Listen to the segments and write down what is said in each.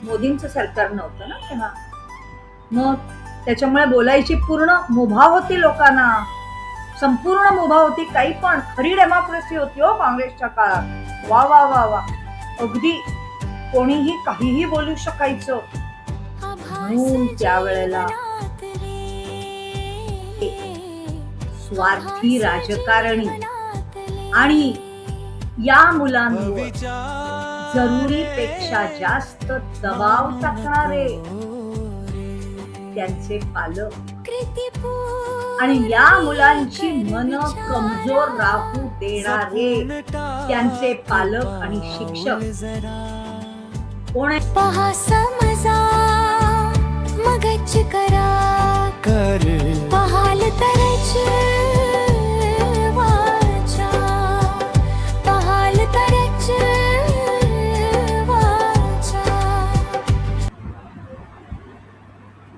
मोदींचं सरकार नव्हतं ना तेव्हा. मग त्याच्यामुळे बोलायची पूर्ण मुभा होती लोकांना, संपूर्ण मुभा होती. काही पण खरी डेमोक्रेसी होती हो काँग्रेसच्या काळात. वा वा वा वा, अगदी कोणीही काहीही बोलू शकायचं. म्हणून त्यावेळेला स्वार्थी राजकारणी आणि या मुलांवर जरुरीपेक्षा जास्त दबाव टाकणारे त्यांचे पालक आणि या मुलांची मन कमजोर राहू देणारे त्यांचे पालक आणि शिक्षक कोण आहे? पहा समजा मगच करा पहाल तरच वाचा पहाल तरच वाचा.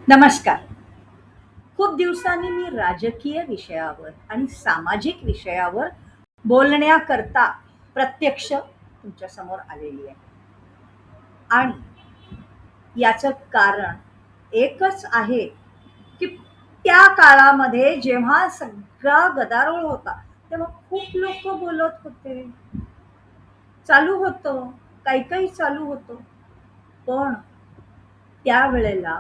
नमस्कार. खूप दिवसांनी मी राजकीय विषयावर आणि सामाजिक विषयावर बोलण्याकरता प्रत्यक्ष तुमच्या समोर आलेली आहे. आणि याचं कारण एकच आहे की त्या काळामध्ये जेव्हा सगळा गदारोळ होता तेव्हा खूप लोक बोलत होते, चालू होतं, काही काही चालू होतं. पण त्यावेळेला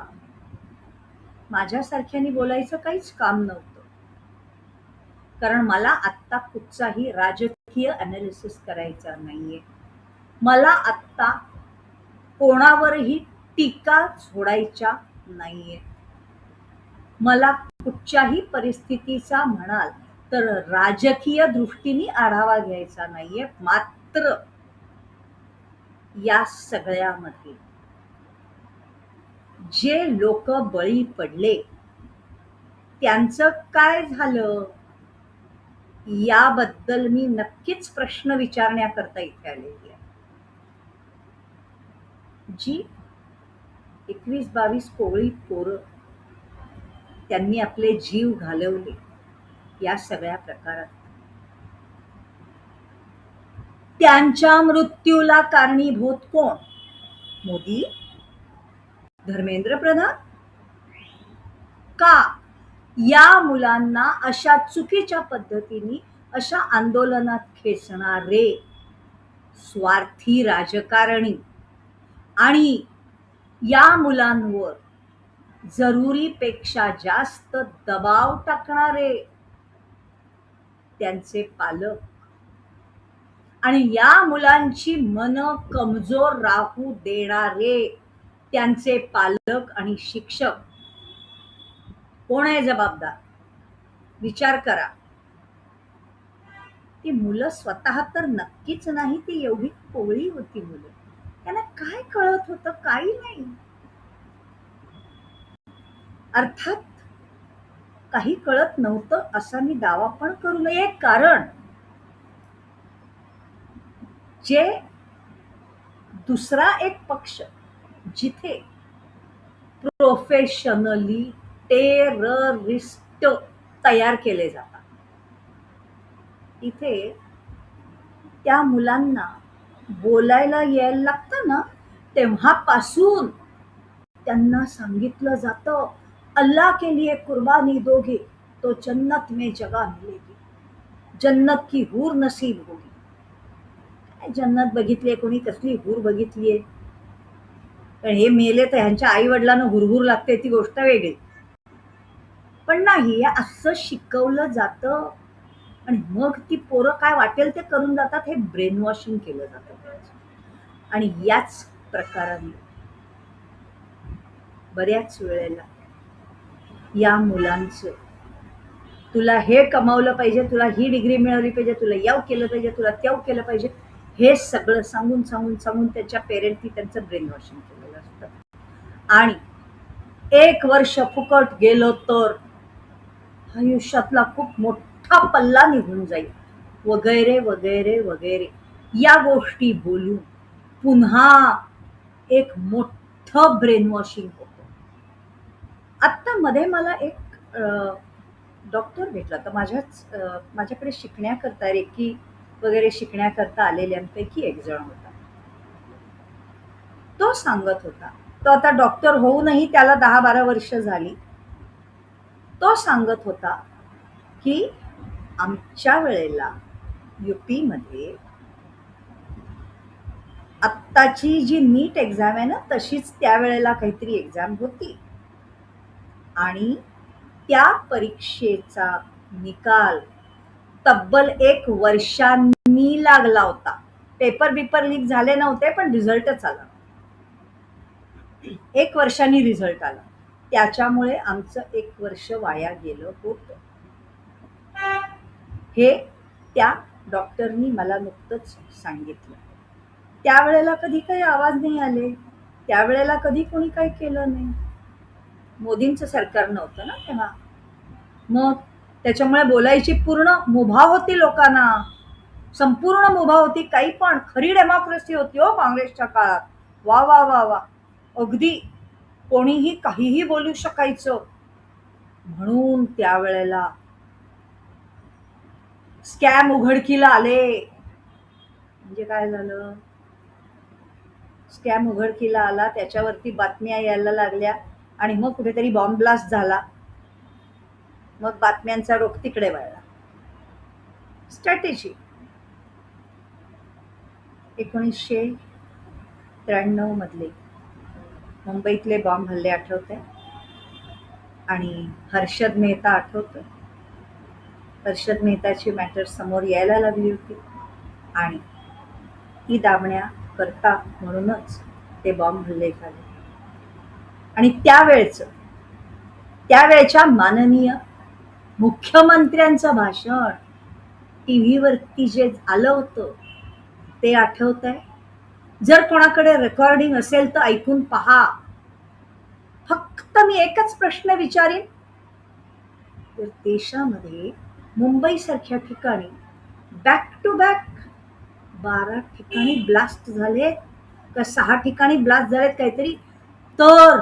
माझ्यासारख्याने बोलायचं काहीच काम नव्हतं, कारण मला आत्ता कुठचाही राजकीय अनालिसिस करायचा नाहीये. मला आत्ता कोणावरही टीका सोडायच्या नाहीये. मला कुठच्याही परिस्थितीचा म्हणाल तर राजकीय दृष्टीने आढावा घ्यायचा नाहीये. मात्र या सगळ्यामध्ये जे लोक बळी पडले त्यांचं काय झालं याबद्दल मी नक्कीच प्रश्न विचारण्याकरता इथे आलेली आहे. जी 21-22 कोवळी पोरं त्यांनी आपले जीव घालवले या सगळ्या प्रकारात, त्यांच्या मृत्यूला कारणीभूत कोण? मोदी? धर्मेंद्र प्रधान? का या मुलांना अशा चुकीच्या पद्धतीने अशा आंदोलनात खेचणारे स्वार्थी राजकारणी आणि या मुलांवर जरुरीपेक्षा जास्त दबाव टाकणारे त्यांचे पालक आणि या मुलांची मन कमजोर राहू देणारे त्यांचे पालक आणि शिक्षक कोण आहे जबाबदार? विचार करा. ती मुलं स्वतः तर नक्कीच नाही, ती एवढी कोवळी होती मुलं. त्यांना काय कळत होतं? काही नाही. अर्थात काही कळत नव्हतं असा मी दावा पण करू नये, कारण जे दुसरा एक पक्ष जिथे प्रोफेशनली टेररिस्ट तयार केले जातात, इथे त्या मुलांना बोलायला यायला लागतं ना, तेव्हापासून त्यांना सांगितलं जातं अल्लाह के लिए कुर्बानी दोगे तो जन्नत में जगह मिलेगी, जन्नत की हूर नसीब होगी. जन्नत बघितलीये कोणी? कसली हूर बघितलीये? पण हे मेले तर ह्यांच्या आई वडिलांना हुरहुर लागते ती गोष्ट वेगळी. पण नाही, असं शिकवलं जातं आणि मग ती पोरं काय वाटेल ते करून जातात. हे ब्रेन वॉशिंग केलं जातं. आणि याच प्रकाराने बऱ्याच वेळेला या मुलांचं तुला हे कमावलं पाहिजे, तुला ही डिग्री मिळवली पाहिजे, तुला याव केलं पाहिजे, तुला त्याव केलं पाहिजे, हे सगळं सांगून सांगून सांगून त्याच्या पेरेंटनी त्यांचं ब्रेन वॉशिंग केलेलं असतं. आणि 1 वर्ष फुकट गेलं तर आयुष्यातला खूप मोठा पल्ला निघून जाईल वगैरे वगैरे वगैरे या गोष्टी बोलून पुन्हा एक मोठं ब्रेन वॉशिंग होतं. आत्ता मध्ये मला एक डॉक्टर भेटला तर माझ्याकडे शिकण्याकरता रेकी वगैरे शिकण्याकरता आलेल्यांपैकी एक जण होता. तो सांगत होता. तो आता डॉक्टर होऊनही त्याला 10-12 वर्ष झाली. तो सांगत होता की आमच्या वेळेला यूपीमध्ये आत्ताची जी नीट एक्झाम आहे ना, तशीच त्यावेळेला काहीतरी एक्झाम होती आणि त्या परीक्षेचा निकाल तब्बल 1 वर्षांनी लागला होता. पेपर लीक झाले नव्हते, पण रिझल्टच आला. 1 वर्षांनी रिझल्ट आला. त्याच्यामुळे आमचं 1 वर्ष वाया गेलं होतं. हे त्या डॉक्टरनी मला नुकतंच सांगितलं. त्यावेळेला कधी काही आवाज नाही आले. त्यावेळेला कधी कोणी काही केलं नाही. मोदींचं सरकार नव्हतं ना तेव्हा. मग त्याच्यामुळे बोलायची पूर्ण मुभा होती लोकांना. संपूर्ण मुभा होती. काही पण खरी डेमोक्रेसी होती हो काँग्रेसच्या काळात. वा वा वा वा. अगदी कोणीही काहीही बोलू शकायचं. म्हणून त्यावेळेला स्कॅम उघडकीला आले. म्हणजे काय झालं? स्कॅम उघडकीला आला, त्याच्यावरती बातम्या यायला लागल्या आणि मग कुठेतरी बॉम्ब ब्लास्ट झाला. मग बातम्यांचा रोख तिकडे वळला. स्ट्रॅटेजी. 1993 मधले मुंबईतले बॉम्ब हल्ले आठवते आणि हर्षद मेहता आठवतं. हर्षद मेहताची मॅटर समोर यायला लागली होती आणि ती दाबण्याकरता म्हणूनच ते बॉम्ब हल्ले झाले. आणि त्यावेळच्या माननीय मुख्यमंत्र्यांचं भाषण टीव्हीवरती जे आलं होतं ते आठवतंय. जर कोणाकडे रेकॉर्डिंग असेल तर ऐकून पहा. फक्त मी एकच प्रश्न विचारीन, तर देशामध्ये मुंबई सारख्या ठिकाणी बॅक टू बॅक 12 ठिकाणी ब्लास्ट झाले का 6 ठिकाणी ब्लास्ट झालेत काहीतरी, तर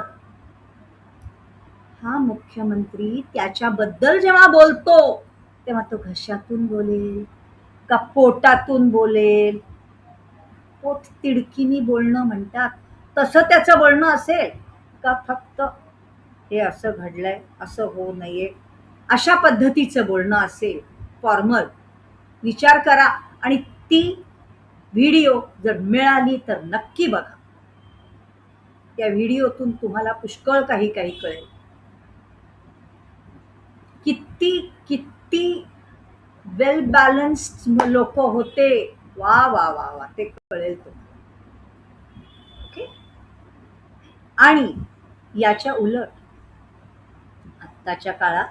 हा मुख्यमंत्री त्याच्याबद्दल जेव्हा बोलतो तेव्हा तो घशातून बोलेल का पोटातून बोलेल? पोट तिडकीनी बोलणं म्हणतात तसं त्याचं बोलणं असेल का फक्त हे असं घडलंय, असं होऊ नये अशा पद्धतीचं बोलणं असेल फॉर्मल? विचार करा. आणि ती व्हिडिओ जर मिळाली तर नक्की बघा. त्या व्हिडिओतून तुम्हाला पुष्कळ काही कळेल. किती किती वेल बॅलन्स्ड लोक होते. वा वा वा वा, ते कळेल तुम्हाला. ओके. आणि याच्या उलट आत्ताच्या काळात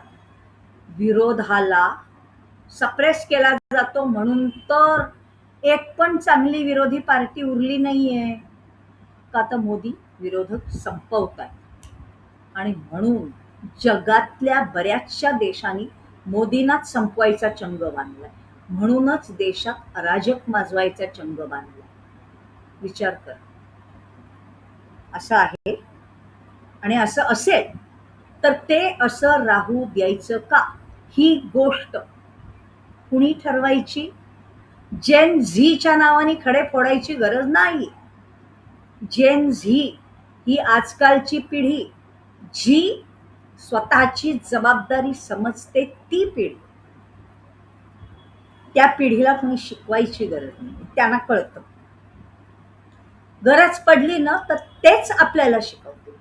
विरोधाला सप्रेस केला जातो. म्हणून तर एक पण चांगली विरोधी पार्टी उरली नाहीये का? तर मोदी विरोधक संपवतात आणि म्हणून जगातल्या बऱ्याचशा देशांनी मोदींनाच संपवायचा चंग बांधलाय. म्हणूनच देशात अराजक माजवायचा चंग बांधलाय. विचार कर. असं आहे आणि असं असेल तर ते असं राहू द्यायचं का? ही गोष्ट कुणी ठरवायची? जेन झीच्या नावाने खडे फोडायची गरज नाही. जेन झी ही आजकालची पिढी जी स्वतःची जबाबदारी समजते ती पिढी. त्या पिढीला कोणी शिकवायची गरज नाही. त्यांना कळतं. गरज पडली ना तर तेच आपल्याला शिकवतील.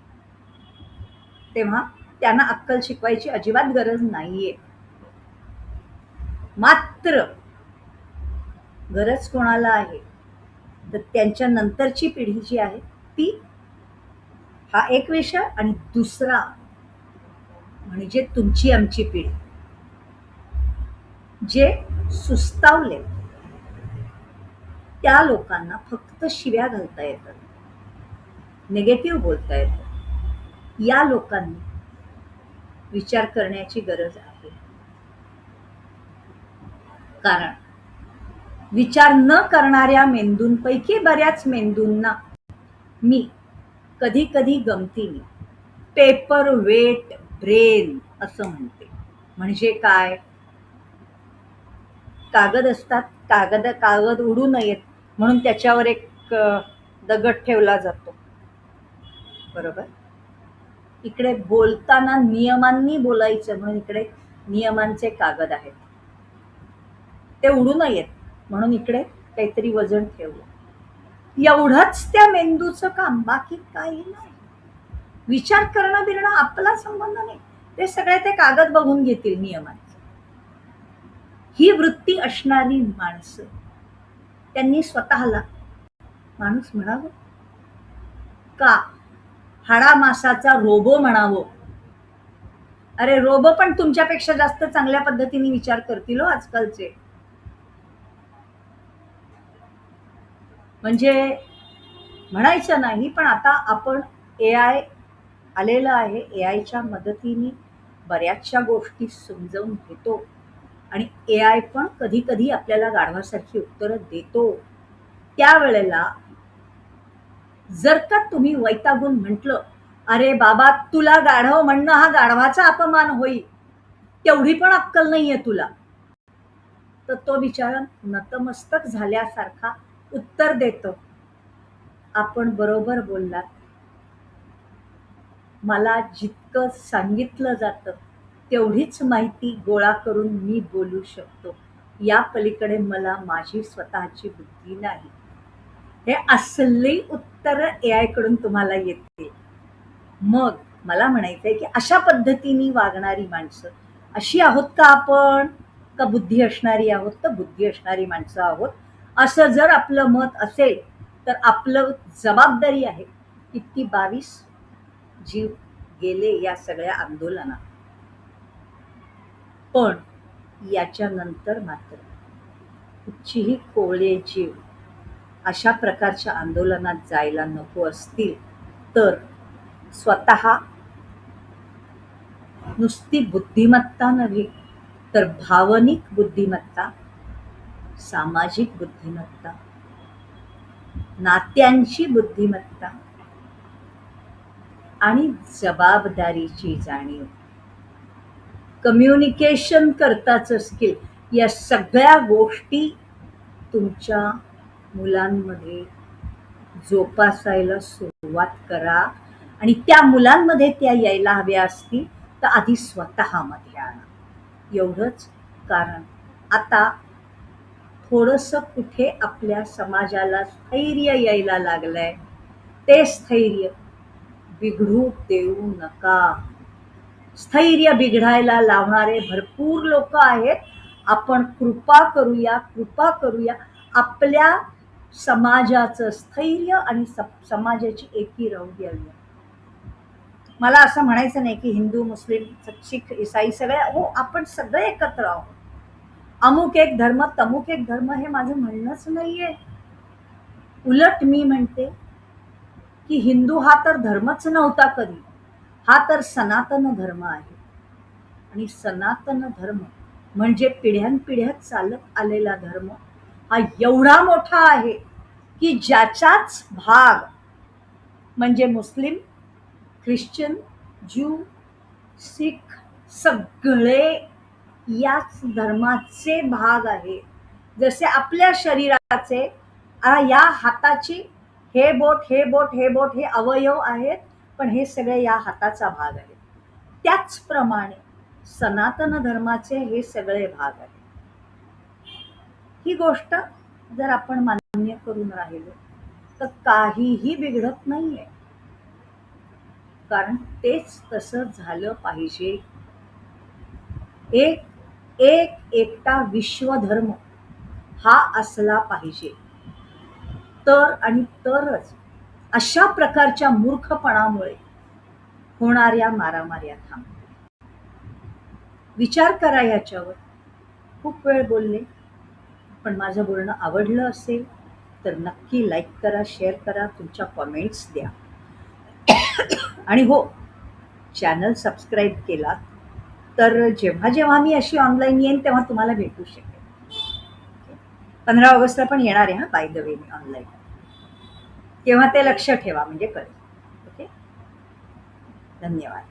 तेव्हा त्यांना अक्कल शिकवायची अजिबात गरज नाहीये. मात्र गरज कोणाला आहे तर त्यांच्या नंतरची पिढी जी आहे ती. हा एक विषय. आणि दुसरा म्हणजे तुमची आमची पिढी जे सुस्तावले त्या लोकांना फक्त शिव्या घालता येतात, निगेटिव्ह बोलता येतं. या लोकांनी विचार करण्याची गरज आहे. कारण विचार न करणाऱ्या मेंदूंपैकी बऱ्याच मेंदूंना मी कधी कधी गमतीने पेपर वेट ब्रेन असं म्हणते. म्हणजे काय? कागद असतात, कागद उडू नयेत म्हणून त्याच्यावर एक दगड ठेवला जातो बरोबर. इकडे बोलताना नियमांनी बोलायचं म्हणून इकडे नियमांचे कागद आहेत, ते उडू नयेत म्हणून इकडे काहीतरी वजन ठेवलं. एवढंच त्या मेंदूचं काम, बाकी काही नाही. विचार करणं बिरणं आपला संबंध नाही, ते सगळे ते कागद बघून घेतील नियमांचे. ही वृत्ती असणारी माणसं, त्यांनी स्वतःला माणूस म्हणावं का हाडामासाचा रोबो म्हणावं? अरे रोबो पण तुमच्यापेक्षा जास्त चांगल्या पद्धतीने विचार करतील हो आजकालचे. म्हणजे म्हणायचं नाही, पण आता आपण AI आलेलं आहे. AIच्या मदतीने बऱ्याचशा गोष्टी समजावून घेतो आणि AI पण कधी कधी आपल्याला गाढवासारखी उत्तरं देतो. त्यावेळेला जर का तुम्ही वैतागून म्हटलं, अरे बाबा तुला गाढव म्हणणं हा गाढवाचा अपमान होईल, तेवढी पण अक्कल नाहीये तुला, तर तो बिचारा नतमस्तक झाल्यासारखा उत्तर देतो, आपण बरोबर बोललात, मला जितकं सांगितलं जातं तेवढीच माहिती गोळा करून मी बोलू शकतो, या पलीकडे मला माझी स्वतःची बुद्धी नाही. हे असली उत्तर AI कडून तुम्हाला येते. मग मला म्हणायचंय की अशा पद्धतीने वागणारी माणसं अशी आहोत का आपण, का बुद्धी असणारी आहोत? तर बुद्धी असणारी माणसं आहोत असं जर आपलं मत असेल तर आपलं जबाबदारी आहे. किती 22 जीव गेले या सगळ्या आंदोलनात, पण याच्यानंतर मात्र कुठचीही कोवळे जीव अशा प्रकारच्या आंदोलनात जायला नको असतील तर स्वतः नुसती बुद्धिमत्ता नव्हे तर भावनिक बुद्धिमत्ता, सामाजिक बुद्धिमत्ता, नात्यांची बुद्धिमत्ता आणि जबाबदारीची जाणीव, कम्युनिकेशन करताचं स्किल, या सगळ्या गोष्टी तुमच्या मुलांमध्ये जोपासायला सुरुवात करा. आणि त्या मुलांमध्ये त्या यायला हव्या असतील तर आधी स्वतःमध्ये आणा. एवढंच. कारण आता थोडंसं कुठे आपल्या समाजाला स्थैर्य यायला लागलंय, ते स्थैर्य बिघडू देऊ नका. स्थैर्य बिघडायला लावणारे भरपूर लोक आहेत. आपण कृपा करूया, कृपा करूया, आपल्या समाजाचं स्थैर्य आणि समाजाची एकी राहू द्यावी. मला असं म्हणायचं नाही की हिंदू, मुस्लिम, शिख, ईसाई सगळे, हो आपण सगळे एकत्र आहोत. अमुक एक धर्म, तमुक एक धर्म, हे माझं म्हणणंच नाहीये. उलट मी म्हणते की हिंदू हा तर धर्मच नव्हता कधी, हा तर सनातन धर्म आहे. आणि सनातन धर्म म्हणजे पिढ्यानपिढ्या चालत आलेला धर्म हा एवढा मोठा आहे की ज्याचाच भाग म्हणजे मुस्लिम, ख्रिश्चन, ज्यू, सिख सगळे याच धर्माचे भाग आहे. जसे आपल्या शरीराचे या हाताची हे बोट, हे बोट, हे बोट, हे अवयव आहेत, पण हे सगळे या हाताचा भाग आहे. त्याचप्रमाणे सनातन धर्माचे हे सगळे भाग आहेत. ही गोष्ट जर आपण मान्य करून राहिलो तर काहीही बिघडत नाहीये. कारण तेच तसं झालं पाहिजे. एक एकटा विश्वधर्म हा असला पाहिजे, तर आणि तरच अशा प्रकारच्या मूर्खपणामुळे होणाऱ्या मारामाऱ्या थांबतील. विचार करा याच्यावर. खूप वेळ बोलले, पण माझं बोलणं आवडलं असेल तर नक्की लाईक करा, शेअर करा, तुमच्या कमेंट्स द्या. आणि हो, चॅनल सबस्क्राईब केला तर जेव्हा जेव्हा मी अशी ऑनलाईन येईन तेव्हा तुम्हाला भेटू शकेल. 15 ऑगस्टला पण येणार आहे, हा by the way, me online. तेव्हा ते लक्ष ठेवा, म्हणजे कळेल. ओके, धन्यवाद.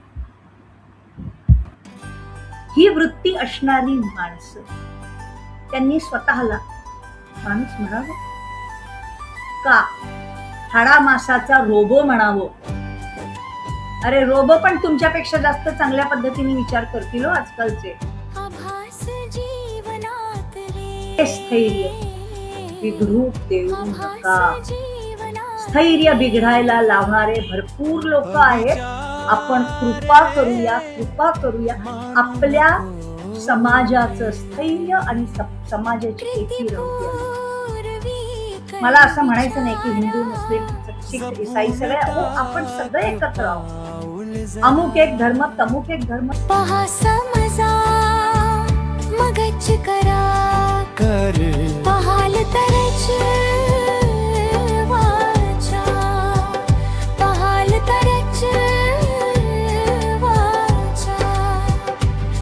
ही वृत्ती असणारी माणसं, त्यांनी स्वतःला माणूस म्हणावं का हाडामासाचा रोबो म्हणावं? अरे रोबो पण तुमच्यापेक्षा जास्त चांगल्या पद्धतीने विचार करतील हो आजकालचे. आभास जीवनातले हे स्थैर्य बिघडू देऊ नका. आभास जीवनात स्थैर्य बिघडायला लावणारे भरपूर लोक आहेत. आपण कृपा करूया, कृपा करूया. आपल्या समाजाचं स्थैर्य आणि समाजाची एकी राहू द्या. मला असं म्हणायचं नाही की हिंदू, मुस्लिम, शीख, ईसाई सगळे आपण सगळे एकत्र आहोत. अमुक एक धर्म, तमुक एक धर्म. पहा समजा मगच करा.